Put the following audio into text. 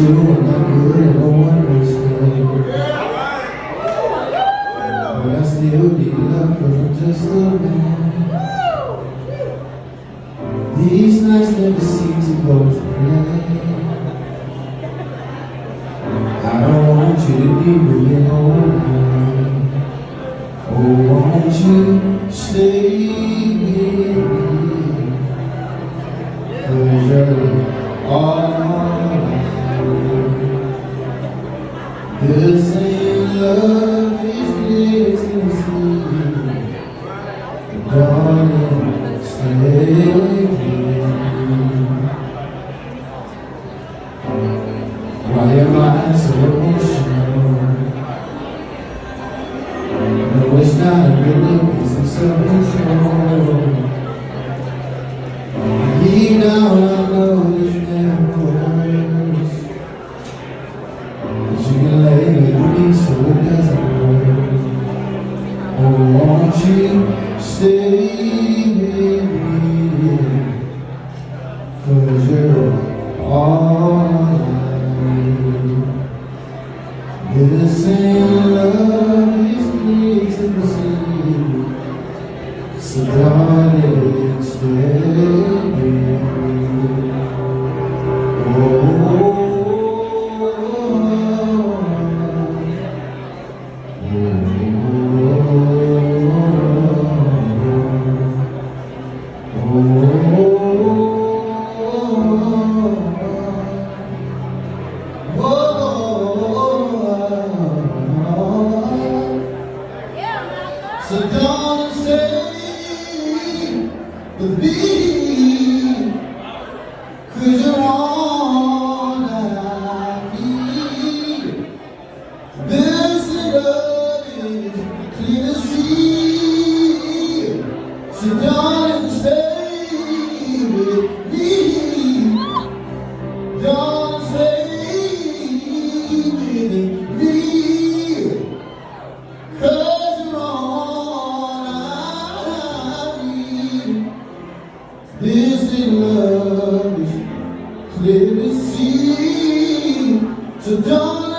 true, I'm not good at no one mistake. But I still need love, cause I'm just a man. These nights never seem to go to plan. I don't want you to leave me alone. Oh, won't you stay with me? Cause you're all the same love is listening to me. Darling, stay with me. Why am I so emotional? No, it's not a good look, it's some self-control. Deep down I know this never works, but you can lay with me so it doesn't hurt. Oh, won't you stay with me? Cause you're all the same love is pleasing to see. So darling, stay with me. Oh, so don't stay with me, cause you're all that I need. This love is clear to see. So don't stay with me. Don't stay with me, cause you're all I need. This love is clear to see. So don't